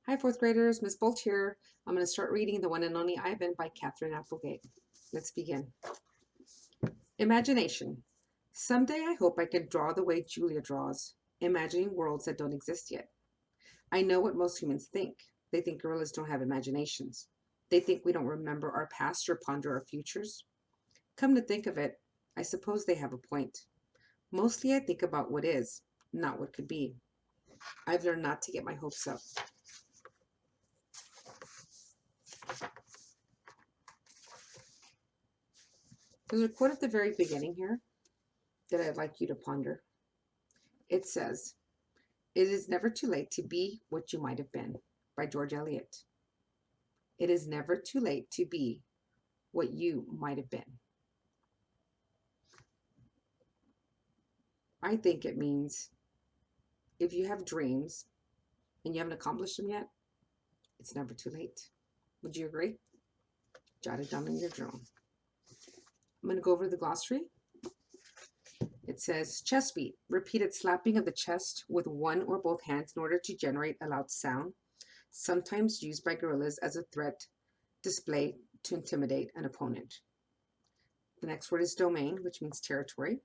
Hi, fourth graders. Miss Bolt here. I'm going to start reading The One and Only Ivan by Catherine Applegate. Let's begin. Imagination. Someday I hope I can draw the way Julia draws, imagining worlds that don't exist yet. I know what most humans think. They think gorillas don't have imaginations. They think we don't remember our past or ponder our futures. Come to think of it, I suppose they have a point. Mostly I think about what is, not what could be. I've learned not to get my hopes up. There's a quote at the very beginning here that I'd like you to ponder. It says, "It is never too late to be what you might have been," by George Eliot. It is never too late to be what you might have been. I think it means if you have dreams and you haven't accomplished them yet, it's never too late. Would you agree? Jot it down in your journal. I'm going to go over the glossary. It says, chest beat, repeated slapping of the chest with one or both hands in order to generate a loud sound, sometimes used by gorillas as a threat display to intimidate an opponent. The next word is domain, which means territory.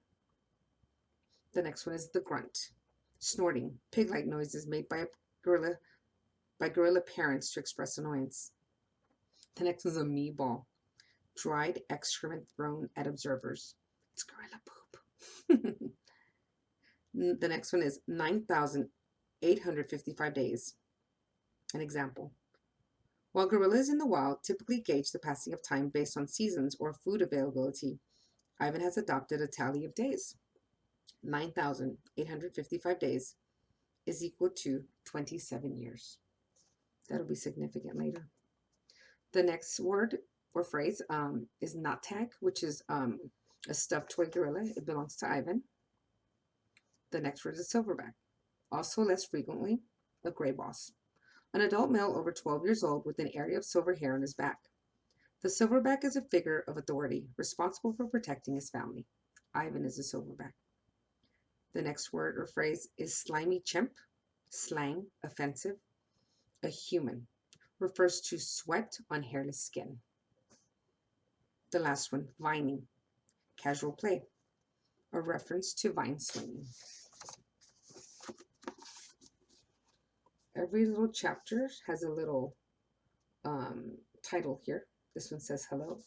The next one is the grunt, snorting, pig-like noises made by gorilla parents to express annoyance. The next is a me ball, dried excrement thrown at observers. It's gorilla poop. The next one is 9,855 days. An example. While gorillas in the wild typically gauge the passing of time based on seasons or food availability, Ivan has adopted a tally of days. 9,855 days is equal to 27 years. That'll be significant later. The next word or phrase is natak, which is a stuffed toy gorilla. It belongs to Ivan. The next word is silverback, also less frequently a gray boss. An adult male over 12 years old with an area of silver hair on his back. The silverback is a figure of authority responsible for protecting his family. Ivan is a silverback. The next word or phrase is slimy chimp, slang, offensive. A human, refers to sweat on hairless skin. The last one, vining, casual play, a reference to vine swinging. Every little chapter has a little title here. This one says hello.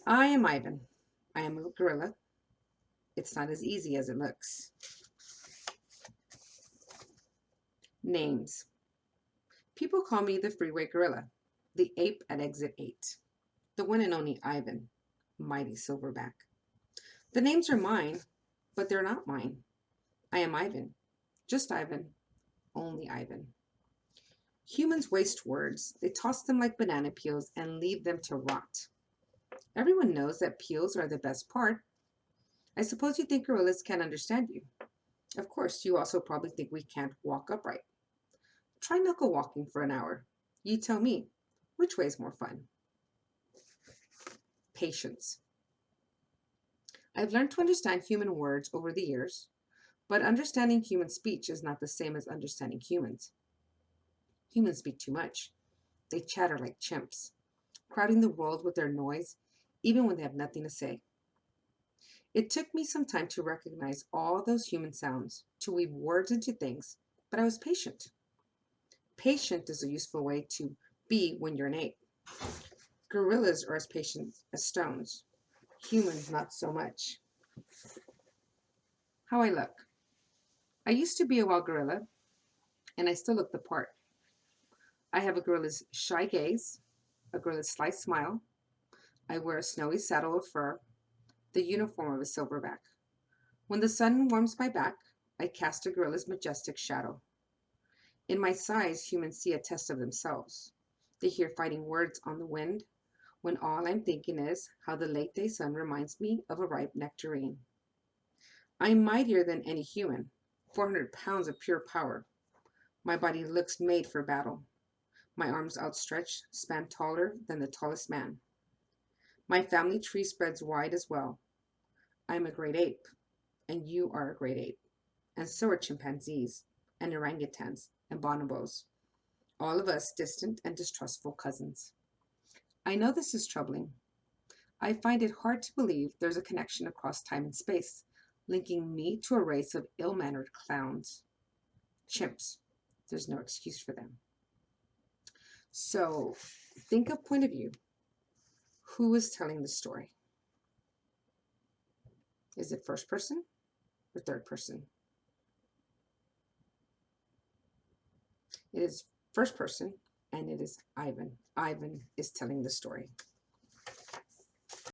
I am Ivan. I am a gorilla. It's not as easy as it looks. Names. People call me the freeway gorilla, the ape at exit 8, the one and only Ivan, mighty silverback. The names are mine, but they're not mine. I am Ivan, just Ivan, only Ivan. Humans waste words. They toss them like banana peels and leave them to rot. Everyone knows that peels are the best part. I suppose you think gorillas can't understand you. Of course, you also probably think we can't walk upright. Try knuckle walking for an hour. You tell me, which way is more fun? Patience. I've learned to understand human words over the years, but understanding human speech is not the same as understanding humans. Humans speak too much. They chatter like chimps, crowding the world with their noise, even when they have nothing to say. It took me some time to recognize all those human sounds, to weave words into things, but I was patient. Patient is a useful way to be when you're an ape. Gorillas are as patient as stones. Humans, not so much. How I look. I used to be a wild gorilla, and I still look the part. I have a gorilla's shy gaze, a gorilla's sly smile. I wear a snowy saddle of fur, the uniform of a silverback. When the sun warms my back, I cast a gorilla's majestic shadow. In my size, humans see a test of themselves. They hear fighting words on the wind, when all I'm thinking is how the late day sun reminds me of a ripe nectarine. I'm mightier than any human, 400 pounds of pure power. My body looks made for battle. My arms outstretched span taller than the tallest man. My family tree spreads wide as well. I'm a great ape, and you are a great ape, and so are chimpanzees, and orangutans, and bonobos. all of us distant and distrustful cousins. I know this is troubling. I find it hard to believe there's a connection across time and space, linking me to a race of ill-mannered clowns. Chimps. There's no excuse for them. So, think of point of view. Who is telling the story? Is it first person or third person? It is first person, and it is Ivan. Ivan is telling the story.